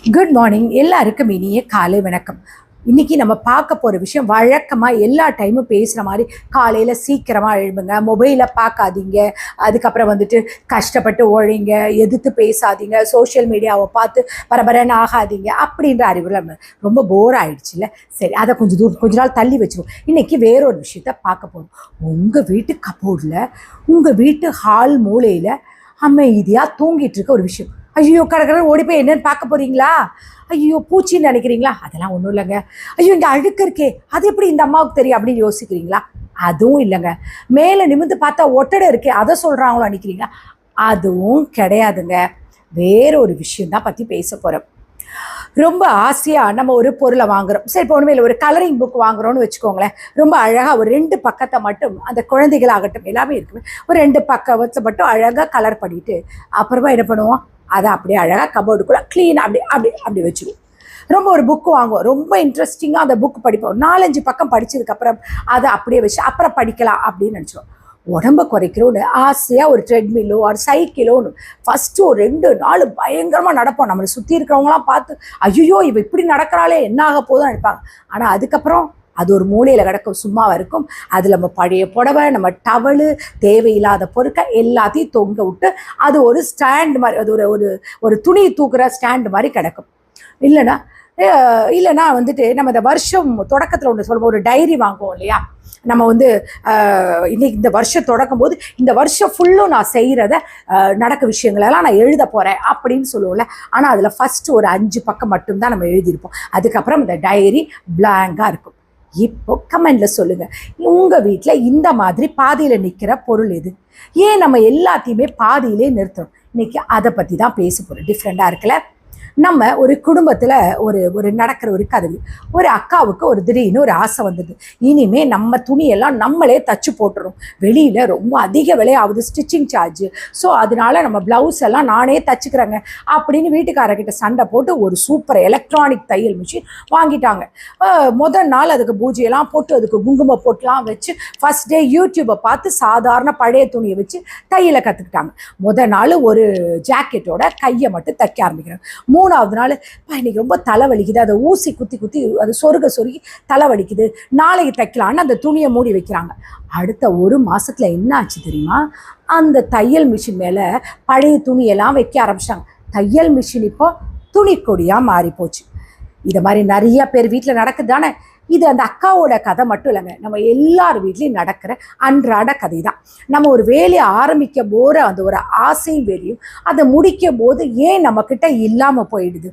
Good morning. எல்லாருக்கும் இனிய காலை வணக்கம். இன்னைக்கு நம்ம பார்க்க போகிற விஷயம், வழக்கமாக எல்லா டைமும் பேசுகிற மாதிரி காலையில் சீக்கிரமாக எழும்புங்க, மொபைலை பார்க்காதீங்க, அதுக்கப்புறம் வந்துட்டு கஷ்டப்பட்டு ஒழிங்க, எதிர்த்து பேசாதீங்க, சோஷியல் மீடியாவை பார்த்து பரபரன்னு ஆகாதீங்க அப்படின்ற அறிவுரை ரொம்ப போர் ஆகிடுச்சுல்ல. சரி, அதை கொஞ்ச நாள் தள்ளி வச்சுருவோம். இன்றைக்கி வேறொரு விஷயத்த பார்க்க போகிறோம். உங்கள் வீட்டு கபோர்டில், உங்கள் வீட்டு ஹால் மூலையில் அமைதியாக தூங்கிட்டு இருக்க ஒரு விஷயம். ஐயோ, கடற்கரை ஓடி போய் என்னன்னு பார்க்க போகிறீங்களா? ஐயோ, பூச்சின்னு நினைக்கிறீங்களா? அதெல்லாம் ஒன்றும் இல்லைங்க. ஐயோ, இங்கே அழுக்கு இருக்கே, அது எப்படி இந்த அம்மாவுக்கு தெரியும் அப்படின்னு யோசிக்கிறீங்களா? அதுவும் இல்லைங்க. மேலே நிமிர்ந்து பார்த்தா ஒட்டடை இருக்கே, அதை சொல்கிறாங்களோ நினைக்கிறீங்களா? அதுவும் கிடையாதுங்க. வேற ஒரு விஷயந்தான் பற்றி பேச போகிறோம். ரொம்ப ஆசையாக நம்ம ஒரு பொருளை வாங்குகிறோம். சரி, இப்போ ஒன்றுமே இல்லை, ஒரு கலரிங் புக் வாங்குகிறோன்னு வச்சுக்கோங்களேன். ரொம்ப அழகாக ஒரு 2 பக்கத்தை மட்டும், அந்த குழந்தைகளாகட்டும் எல்லாமே இருக்குமே, ஒரு 2 பக்கத்தை மட்டும் அழகாக கலர் பண்ணிவிட்டு அப்புறமா என்ன பண்ணுவோம், அதை அப்படியே அழகாக கபோர்டுக்குள்ளே க்ளீனாக அப்படி வச்சுருவோம். ரொம்ப ஒரு புக்கு வாங்குவோம், ரொம்ப இன்ட்ரெஸ்டிங்காக அந்த புக்கு படிப்போம். 4-5 பக்கம் படித்ததுக்கப்புறம் அதை அப்படியே வச்சு அப்புறம் படிக்கலாம் அப்படின்னு நினச்சிடுவோம். உடம்பை குறைக்கிறோன்னு ஆசையாக ஒரு ட்ரெட்மில்லோ ஒரு சைக்கிளோன்னு ஃபஸ்ட்டு ஒரு 2 நாள் பயங்கரமாக நடப்போம். நம்மளை சுற்றி இருக்கிறவங்களாம் பார்த்து ஐயோ இவ இப்படி நடக்கிறாளே, என்ன ஆக போதும் நினைப்பாங்க. ஆனால் அதுக்கப்புறம் அது ஒரு மூலையில் கிடக்கும், சும்மாவாக இருக்கும். அதில் நம்ம பழைய புடவை, நம்ம டவலு, தேவையில்லாத பொருட்கள் எல்லாத்தையும் தொங்க விட்டு அது ஒரு ஸ்டாண்டு மாதிரி, அது ஒரு துணி தூக்குற ஸ்டாண்டு மாதிரி கிடக்கும். இல்லைன்னா வந்துட்டு நம்ம இந்த வருஷம் தொடக்கத்தில் ஒன்று சொல்லுவோம், ஒரு டைரி வாங்குவோம் இல்லையா? நம்ம வந்து இன்னைக்கு இந்த வருஷம் தொடக்கும் போது இந்த வருஷம் ஃபுல்லும் நான் செய்கிறத நடக்க விஷயங்களெல்லாம் நான் எழுத போகிறேன் அப்படின்னு சொல்லுவோம்ல. ஆனால் அதில் ஃபஸ்ட்டு ஒரு 5 பக்கம் மட்டும்தான் நம்ம எழுதியிருப்போம். அதுக்கப்புறம் இந்த டைரி பிளாங்காக இருக்கும். இப்போ கமெண்டில் சொல்லுங்கள், உங்கள் வீட்டில் இந்த மாதிரி பாதியில் நிற்கிற பொருள் எது? ஏன் நம்ம எல்லாத்தையுமே பாதியிலே நிறுத்துறோம்? இன்றைக்கி அதை பற்றி தான் பேச போகிறோம். டிஃப்ரெண்ட்டாக இருக்குல்ல. நம்ம ஒரு குடும்பத்தில் ஒரு நடக்கிற ஒரு கதை. ஒரு அக்காவுக்கு ஒரு திடீர்னு ஒரு ஆசை வந்தது, இனிமேல் நம்ம துணியெல்லாம் நம்மளே தச்சு போட்டுறோம், வெளியில் ரொம்ப அதிக விலையாகுது ஸ்டிச்சிங் சார்ஜு, ஸோ அதனால நம்ம ப்ளவுஸ் எல்லாம் நானே தச்சுக்கிறேங்க அப்படின்னு வீட்டுக்காரர்கிட்ட சண்டை போட்டு ஒரு சூப்பர் எலக்ட்ரானிக் தையல் மிஷின் வாங்கிட்டாங்க. முதல் நாள் அதுக்கு பூஜையெல்லாம் போட்டு அதுக்கு குங்குமம் போட்டுலாம் வச்சு ஃபஸ்ட் டே யூடியூப்பை பார்த்து சாதாரண பழைய துணியை வச்சு தையலை கற்றுக்கிட்டாங்க. முதல் நாள் ஒரு ஜாக்கெட்டோட கையை மட்டும் தைக்க ஆரம்பிக்கிறாங்க. 3ஆவது நாள், இன்னைக்கு ரொம்ப தலைவலிக்குது, அதை ஊசி குத்தி அது சொருகி தலைவலிக்குது, நாளைக்கு தைக்கலான்னு அந்த துணியை மூடி வைக்கிறாங்க. அடுத்த 1 மாதத்தில் என்ன ஆச்சு தெரியுமா? அந்த தையல் மிஷின் மேலே பழைய துணியெல்லாம் வைக்க ஆரம்பிச்சிட்டாங்க. தையல் மிஷின் இப்போ துணிக்கொடியாக மாறி போச்சு. இதை மாதிரி நிறைய பேர் வீட்டில் நடக்குது தானே. இது அந்த அக்காவோட கதை மட்டும் இல்லைங்க, நம்ம எல்லார் வீட்லேயும் நடக்கிற அன்றாட கதை தான். நம்ம ஒரு வேலையை ஆரம்பிக்க போகிற அந்த ஒரு ஆசையும் வேலையும் அதை முடிக்கும் போது ஏன் நம்மக்கிட்ட இல்லாமல் போயிடுது?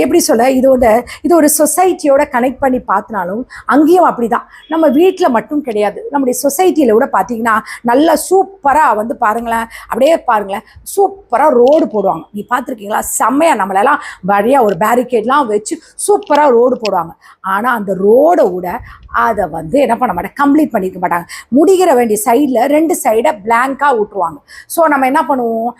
எப்படி சொல்ல, இது ஒரு சொசைட்டியோட கனெக்ட் பண்ணி பார்த்தினாலும் அங்கேயும் அப்படி தான். நம்ம வீட்டில் மட்டும் கிடையாது, நம்முடைய சொசைட்டியில் கூட பார்த்தீங்கன்னா நல்லா சூப்பராக வந்து பாருங்களேன், அப்படியே பாருங்களேன், சூப்பராக ரோடு போடுவாங்க. நீ பார்த்துருக்கீங்களா? செம்மையாக நம்மளெல்லாம் வழியாக ஒரு பேரிகேட்லாம் வச்சு சூப்பராக ரோடு போடுவாங்க. ஆனால் அந்த ரோடை விட அதை வந்து என்ன பண்ண மாட்டாங்க, கம்ப்ளீட் பண்ணிக்க மாட்டாங்க. முடிகிற வேண்டிய சைடில் 2 சைடை பிளாங்காக விட்டுருவாங்க. ஸோ நம்ம என்ன பண்ணுவோம்,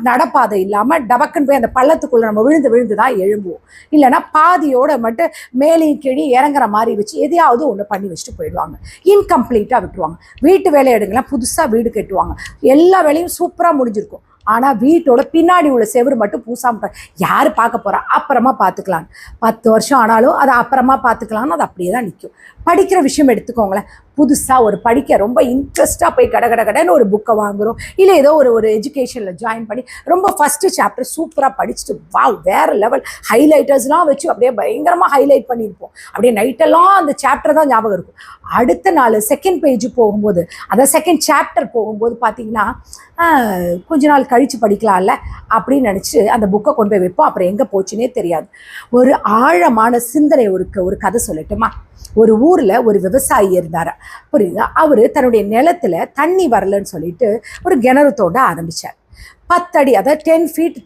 நடப்பாதை இல்லாமல் டபக்குன்னு போய் அந்த பள்ளத்துக்குள்ளே நம்ம விழுந்து தான் எழும்புவோம். இல்லைன்னா பாதியோட மட்டும் மேலேயும் கீழே இறங்குற மாதிரி வச்சு எதையாவது ஒன்று பண்ணி வச்சுட்டு போயிடுவாங்க. இன்கம்ப்ளீட்டாக விட்டுருவாங்க. வீட்டு வேலை எடுங்கலாம், புதுசாக வீடு கட்டுவாங்க, எல்லா வேலையும் சூப்பராக முடிஞ்சிருக்கும். ஆனால் வீட்டோட பின்னாடி உள்ள செவுறு மட்டும் பூசாம யார் பார்க்க போகிறா, அப்புறமா பார்த்துக்கலான்னு. 10 வருஷம் ஆனாலும் அதை அப்புறமா பார்த்துக்கலான்னு அது அப்படியே தான் நிற்கும். படிக்கிற விஷயம் எடுத்துக்கோங்களேன். புதுசாக ஒரு படிக்க ரொம்ப இன்ட்ரெஸ்ட்டாக போய் கடன்னு ஒரு புக்கை வாங்குகிறோம், இல்லை ஏதோ ஒரு எஜுகேஷனில் ஜாயின் பண்ணி ரொம்ப ஃபஸ்ட்டு சாப்டர் சூப்பராக படிச்சுட்டு வேறு லெவல் ஹைலைட்டர்ஸ்லாம் வச்சு அப்படியே பயங்கரமாக ஹைலைட் பண்ணியிருப்போம். அப்படியே நைட்டெல்லாம் அந்த சாப்டர் தான் ஞாபகம் இருக்கும். அடுத்த நாள் செகண்ட் பேஜ் போகும்போது, அதாவது செகண்ட் சாப்டர் போகும்போது பார்த்தீங்கன்னா கொஞ்ச நாள் கழித்து படிக்கலாம்ல அப்படின்னு நினச்சி அந்த புக்கை கொண்டு போய் வைப்போம். அப்புறம் எங்கே போச்சுன்னே தெரியாது. ஒரு ஆழமான சிந்தனை ஒரு கதை சொல்லட்டுமா? ஒரு ஊரில் ஒரு விவசாயி இருந்தார், புரியுதா? அவர் தன்னுடைய நிலத்தில் தண்ணி வரலன்னு சொல்லிட்டு ஒரு கிணறு தோண்ட ஆரம்பித்தார். 10 அடி, அதாவது 10 ஃபீட்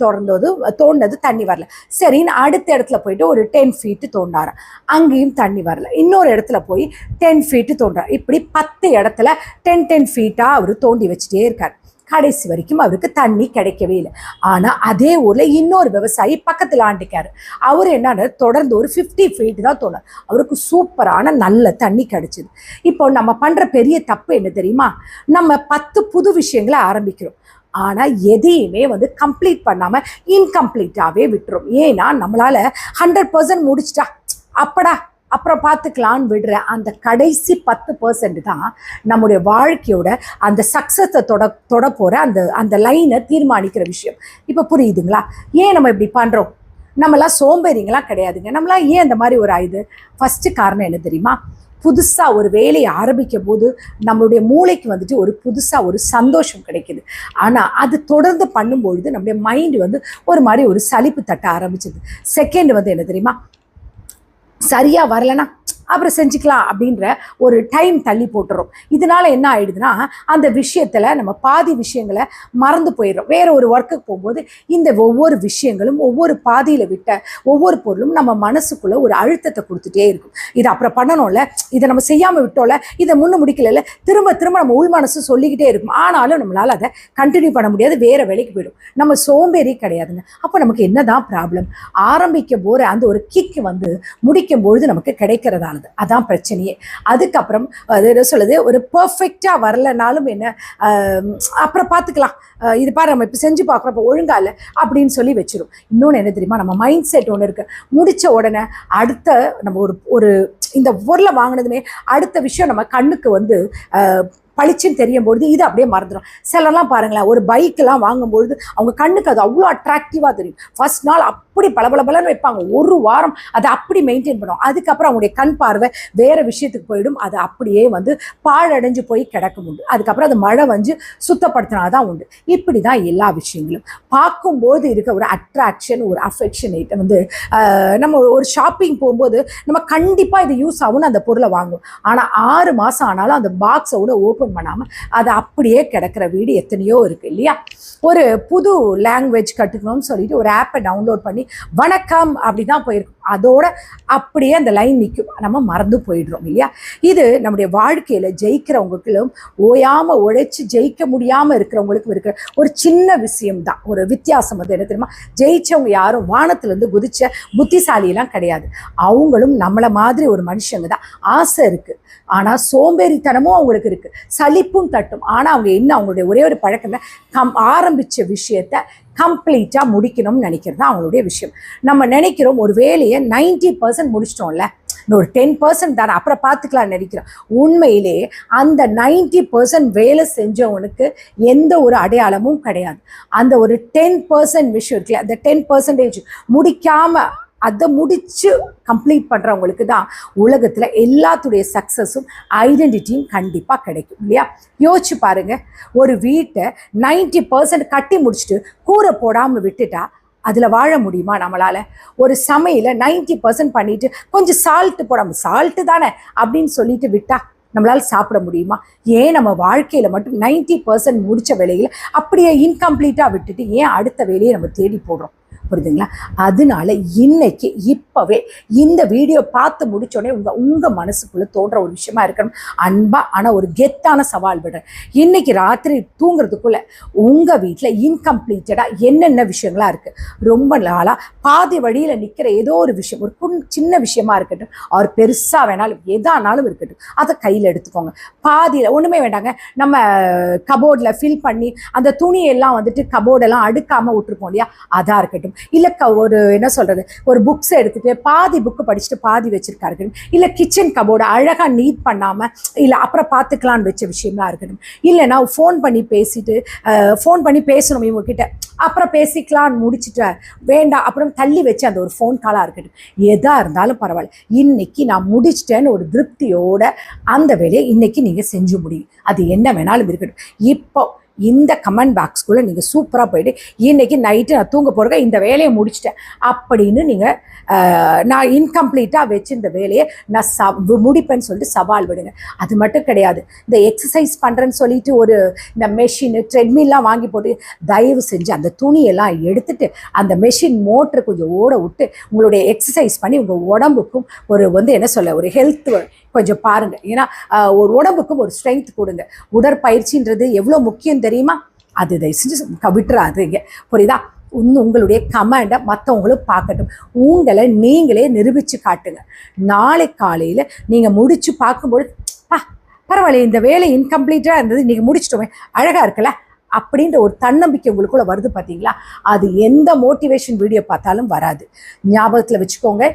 தோண்டது தண்ணி வரல. சரின்னு அடுத்த இடத்துல போயிட்டு ஒரு 10 ஃபீட்டு தோண்டார், அங்கேயும் தண்ணி வரல. இன்னொரு இடத்துல போய் 10 ஃபீட்டு தோன்றார். இப்படி 10 இடத்துல 10 ஃபீட்டாக அவர் தோண்டி வச்சுட்டே இருக்கார். கடைசி வரைக்கும் அவருக்கு தண்ணி கிடைக்கவே இல்லை. ஆனால் அதே ஊரில் இன்னொரு விவசாயி பக்கத்தில் ஆண்டிக்கார். அவர் என்னன்னா தொடர்ந்து ஒரு 50 ஃபீட் தான் தோணார். அவருக்கு சூப்பரான நல்ல தண்ணி கிடைச்சிது. இப்போ நம்ம பண்ணுற பெரிய தப்பு என்ன தெரியுமா? நம்ம 10 புது விஷயங்களை ஆரம்பிக்கிறோம். ஆனால் எதையுமே வந்து கம்ப்ளீட் பண்ணாமல் இன்கம்ப்ளீட்டாகவே விட்டுரும். ஏன்னா நம்மளால் 100% முடிச்சிட்டா அப்படா அப்புறம் பார்த்துக்கலான்னு விடுற அந்த கடைசி 10% தான் நம்முடைய வாழ்க்கையோட அந்த சக்ஸஸை தொட போகிற அந்த லைனை தீர்மானிக்கிற விஷயம். இப்போ புரியுதுங்களா ஏன் நம்ம இப்படி பண்ணுறோம்? நம்மளாம் சோம்பேறிங்களாம் கிடையாதுங்க. நம்மளாம் ஏன் அந்த மாதிரி ஒரு ஆயுது? ஃபஸ்ட்டு காரணம் என்ன தெரியுமா? புதுசாக ஒரு வேலையை ஆரம்பிக்கும் போது நம்மளுடைய மூளைக்கு வந்துட்டு ஒரு புதுசாக ஒரு சந்தோஷம் கிடைக்கிது. ஆனால் அது தொடர்ந்து பண்ணும்பொழுது நம்முடைய மைண்டு வந்து ஒரு மாதிரி ஒரு சலிப்பு தட்ட ஆரம்பிச்சது. செகண்ட் வந்து என்ன தெரியுமா? சரியாக வரலைன்னா அப்புறம் செஞ்சுக்கலாம் அப்படின்ற ஒரு டைம் தள்ளி போட்டுறோம். இதனால என்ன ஆயிடுதுன்னா அந்த விஷயத்தில் நம்ம பாதி விஷயங்களை மறந்து போயிடுறோம். வேற ஒரு ஒர்க்குக்கு போகும்போது இந்த ஒவ்வொரு விஷயங்களும் ஒவ்வொரு பாதியில் விட்ட ஒவ்வொரு பொருளும் நம்ம மனசுக்குள்ள ஒரு அழுத்தத்தை கொடுத்துட்டே இருக்கும். இதை அப்புறம் பண்ணணும்ல, இதை நம்ம செய்யாமல் விட்டோம்ல, இதை முன்ன முடிக்கல, திரும்ப திரும்ப நம்ம உள் மனசு சொல்லிக்கிட்டே இருக்கும். ஆனாலும் நம்மளால் அதை கண்டினியூ பண்ண முடியாது, வேற வேலைக்கு போயிடும். நம்ம சோம்பேறி கிடையாதுங்க. அப்போ நமக்கு என்னதான் ப்ராப்ளம்? ஆரம்பிக்க போகிற அந்த ஒரு கிக் வந்து முடிக்கும் பொழுது நமக்கு கிடைக்கிறதானது, அதான் பிரச்சனையே. அதுக்கப்புறம் அது என்ன சொல்லுது, ஒரு பர்ஃபெக்டா வரலனாலும் என்ன அப்புறம் பார்த்துக்கலாம், இது பாரு நம்ம இப்போ செஞ்சு பார்க்குறப்ப ஒழுங்கா இல்லை அப்படின்னு சொல்லி வச்சிடும். இன்னொன்று என்ன தெரியுமா? நம்ம மைண்ட் செட் ஒன்று இருக்கு. முடிச்ச உடனே அடுத்த நம்ம ஒரு இந்த பொருளை வாங்கினதுமே அடுத்த விஷயம் நம்ம கண்ணுக்கு வந்து பளிச்சுன்னு தெரியும் பொழுது இது அப்படியே மறந்துடும். சிலர்லாம் பாருங்களேன், ஒரு பைக்கெல்லாம் வாங்கும்பொழுது அவங்க கண்ணுக்கு அது அவ்வளோ அட்ராக்டிவாக தெரியும். ஃபர்ஸ்ட் நாள் அப்படி பலன்னு வைப்பாங்க, ஒரு வாரம் அதை அப்படி மெயின்டைன் பண்ணுவோம். அதுக்கப்புறம் அவங்களுடைய கண் பார்வை வேறு விஷயத்துக்கு போயிடும். அது அப்படியே வந்து பாழடைஞ்சு போய் கிடக்கும் உண்டு. அதுக்கப்புறம் அது மழை வந்து சுத்தப்படுத்தினாதான் உண்டு. இப்படி தான் எல்லா விஷயங்களும் பார்க்கும்போது இருக்க ஒரு அட்ராக்ஷன், ஒரு அஃபெக்ஷனேட் வந்து நம்ம ஒரு ஷாப்பிங் போகும்போது நம்ம கண்டிப்பாக இது யூஸ் ஆகும்னு அந்த பொருளை வாங்குவோம். ஆனால் 6 மாதம் ஆனாலும் அந்த பாக்ஸோட ஓப்பன் பண்ணாமல் அது அப்படியே கிடக்கிற வீடு எத்தனையோ இருக்கு இல்லையா? ஒரு புது லாங்குவேஜ் கற்றுக்கணும்னு சொல்லிட்டு ஒரு ஆப்பை டவுன்லோட் பண்ணி வணக்கம் அப்படி தான் போயிருக்கும். அதோட அப்படியே அந்த லைன் நிற்கும், நம்ம மறந்து போயிடுறோம் இல்லையா? இது நம்முடைய வாழ்க்கையில் ஜெயிக்கிறவங்களுக்கும் ஓயாமல் உழைச்சி ஜெயிக்க முடியாமல் இருக்கிறவங்களுக்கும் இருக்கிற ஒரு சின்ன விஷயம்தான். ஒரு வித்தியாசம் வந்து என்ன தெரியுமா? ஜெயிச்சவங்க யாரும் வானத்திலேருந்து குதிச்ச புத்திசாலியெல்லாம் கிடையாது. அவங்களும் நம்மளை மாதிரி ஒரு மனுஷங்க தான். ஆசை இருக்குது, ஆனால் சோம்பேறித்தனமும் அவங்களுக்கு இருக்குது, சலிப்பும் தட்டும். ஆனால் அவங்க என்ன, அவங்களுடைய ஒரே ஒரு பழக்கம் ஆரம்பித்த விஷயத்தை கம்ப்ளீட்டாக முடிக்கணும்னு நினைக்கிறது தான் அவங்களுடைய விஷயம். நம்ம நினைக்கிறோம் ஒரு வேலையை 90% முடிச்சிட்டோம்ல, இன்னொரு 10% தானே அப்புறம் பார்த்துக்கலாம்னு நினைக்கிறோம். உண்மையிலே அந்த 90% வேலை செஞ்சவனுக்கு எந்த ஒரு அடையாளமும் கிடையாது. அந்த ஒரு 10% விஷயம் இருக்குல்ல, அந்த 10% முடிக்காமல் அதை முடித்து கம்ப்ளீட் பண்ணுறவங்களுக்கு தான் உலகத்தில் எல்லாத்துடைய சக்ஸஸும் ஐடென்டிட்டியும் கண்டிப்பாக கிடைக்கும் இல்லையா? யோசிச்சு பாருங்கள், ஒரு வீட்டை 90% கட்டி முடிச்சுட்டு கூரை போடாமல் விட்டுட்டா அதில் வாழ முடியுமா நம்மளால்? ஒரு சமையலை 90% பண்ணிவிட்டு கொஞ்சம் சால்ட்டு போடாமல், சால்ட்டு தானே அப்படின்னு சொல்லிட்டு விட்டா நம்மளால் சாப்பிட முடியுமா? ஏன் நம்ம வாழ்க்கையில் மட்டும் 90% முடித்த வேலையில் அப்படியே இன்கம்ப்ளீட்டாக விட்டுட்டு ஏன் அடுத்த வேலையை நம்ம தேடி போடுறோம்? புரியுதுங்களா? அதனால இன்னைக்கு இப்போவே இந்த வீடியோ பார்த்து முடிச்சோடனே உங்கள் மனசுக்குள்ளே தோன்ற ஒரு விஷயமா இருக்கணும், அன்பா ஆனால் ஒரு கெத்தான சவால் விடுறேன். இன்னைக்கு ராத்திரி தூங்குறதுக்குள்ளே உங்கள் வீட்டில் இன்கம்ப்ளீட்டடாக என்னென்ன விஷயங்களாக இருக்குது, ரொம்ப நாளாக பாதி வழியில் நிற்கிற ஏதோ ஒரு விஷயம், ஒரு சின்ன விஷயமா இருக்கட்டும், அவர் பெருசாக வேணாலும் எதானாலும் இருக்கட்டும், அதை கையில் எடுத்துக்கோங்க. பாதியில் ஒன்றுமே வேண்டாங்க, நம்ம கபோர்டில் ஃபில் பண்ணி அந்த துணியெல்லாம் வந்துட்டு கபோர்டெல்லாம் அடுக்காமல் விட்டுருப்போம் இல்லையா, அதாக இருக்கட்டும். இல்லை ஒரு என்ன சொல்கிறது, ஒரு புக்ஸை எடுத்துகிட்டு பாதி புக்கு படிச்சுட்டு பாதி வச்சுருக்காரு, இல்லை கிச்சன் கபோர்டை அழகாக நீட் பண்ணாமல் இல்லை அப்புறம் பார்த்துக்கலான்னு வச்ச விஷயமா இருக்கட்டும். இல்லைனா ஃபோன் பண்ணி பேசணும் இவங்ககிட்ட, அப்புறம் பேசிக்கலான்னு முடிச்சுட்டு வேண்டாம் அப்புறம் தள்ளி வச்சு அந்த ஒரு ஃபோன் காலாக இருக்கட்டும், எதாக இருந்தாலும் பரவாயில்ல, இன்னைக்கு நான் முடிச்சிட்டேன்னு ஒரு திருப்தியோட அந்த வேலையை இன்னைக்கு நீங்கள் செஞ்சு முடியும். அது என்ன வேணாலும் இருக்கட்டும். இப்போ இந்த கமெண்ட் பாக்ஸ்குள்ளே நீங்கள் சூப்பராக போயிட்டு இன்றைக்கி நைட்டு நான் தூங்க போகிறேங்க இந்த வேலையை முடிச்சிட்டேன் அப்படின்னு நீங்கள் நான் இன்கம்ப்ளீட்டாக வச்சு இந்த வேலையை நான் முடிப்பேன்னு சொல்லிட்டு சவால் விடுங்க. அது மட்டும் கிடையாது, இந்த எக்ஸசைஸ் பண்ணுறேன்னு சொல்லிட்டு ஒரு இந்த மெஷின் ட்ரெட்மில்லாம் வாங்கி போட்டு தயவு செஞ்சு அந்த துணியெல்லாம் எடுத்துட்டு அந்த மெஷின் மோட்டரை கொஞ்சம் ஓட விட்டு உங்களுடைய எக்ஸசைஸ் பண்ணி உங்கள் உடம்புக்கும் ஒரு வந்து என்ன சொல்ல ஒரு ஹெல்த் கொஞ்சம் பாருங்கள். ஏன்னா ஒரு உடம்புக்கும் ஒரு ஸ்ட்ரென்த் கொடுங்க. உடற்பயிற்சின்றது எவ்வளோ முக்கியம் தெரியுமா? அது தயவு செஞ்சு விட்டுறாதீங்க, புரியுதா? உங்களுடைய கமெண்டை மற்றவங்களும் பார்க்கட்டும், உங்களை நீங்களே நிரூபித்து காட்டுங்க. நாளை காலையில் நீங்கள் முடித்து பார்க்கும்போது பரவாயில்ல இந்த வேலை இன்கம்ப்ளீட்டாக இருந்தது, நீங்கள் முடிச்சிட்டோமே அழகாக இருக்குல்ல அப்படின்ற ஒரு தன்னம்பிக்கை உங்களுக்குள்ள வருது பார்த்தீங்களா? அது எந்த மோட்டிவேஷன் வீடியோ பார்த்தாலும் வராது. ஞாபகத்தில் வச்சுக்கோங்க.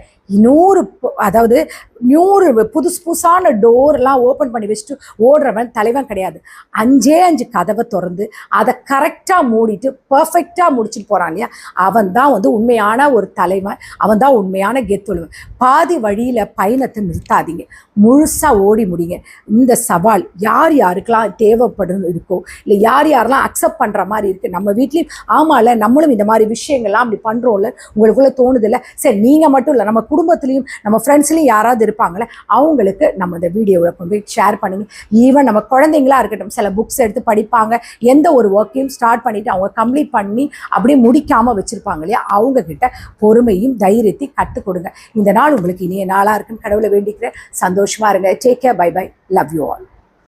100 அதாவது 100 புதுசான டோர்லாம் ஓப்பன் பண்ணி வச்சுட்டு ஓடுறவன் தலைவன் கிடையாது. 5 கதவை திறந்து அதை கரெக்டாக மூடிட்டு பர்ஃபெக்டாக முடிச்சுட்டு போகிறான் இல்லையா, அவன் தான் வந்து உண்மையான ஒரு தலைவன், அவன் தான் உண்மையான கெத்துழுவன். பாதி வழியில் பயணத்தை நிறுத்தாதீங்க, முழுசாக ஓடி முடிங்க. இந்த சவால் யார் யாருக்கெல்லாம் தேவைப்படும் இருக்கோ, இல்லை யார் யாரெல்லாம் அக்செப்ட் பண்ணுற மாதிரி இருக்குது, நம்ம வீட்லேயும் ஆமாம்ல நம்மளும் இந்த மாதிரி விஷயங்கள்லாம் அப்படி பண்ணுறோம்ல, உங்களுக்குள்ளே தோணுதில்ல, சரி நீங்கள் மட்டும் இல்லை நம்ம குடும்பத்துலேயும் நம்ம ஃப்ரெண்ட்ஸ்லேயும் யாராவது இருப்பாங்களே, அவங்களுக்கு நம்ம இந்த வீடியோவை கொண்டு போய் ஷேர் பண்ணுங்கள். ஈவன் நம்ம குழந்தைங்களா இருக்கட்டும், சில புக்ஸ் எடுத்து படிப்பாங்க, எந்த ஒரு ஒர்க்கையும் ஸ்டார்ட் பண்ணிவிட்டு அவங்க கம்ப்ளீட் பண்ணி அப்படியே முடிக்காமல் வச்சுருப்பாங்க இல்லையா, அவங்கக்கிட்ட பொறுமையும் தைரியத்தையும் கற்றுக் கொடுங்க. இந்த நாள் உங்களுக்கு இனிய நாளாக இருக்குன்னு கடவுளை வேண்டிக்கிறேன். சந்தோஷமாக இருங்க. Take care. Bye bye. Love you all.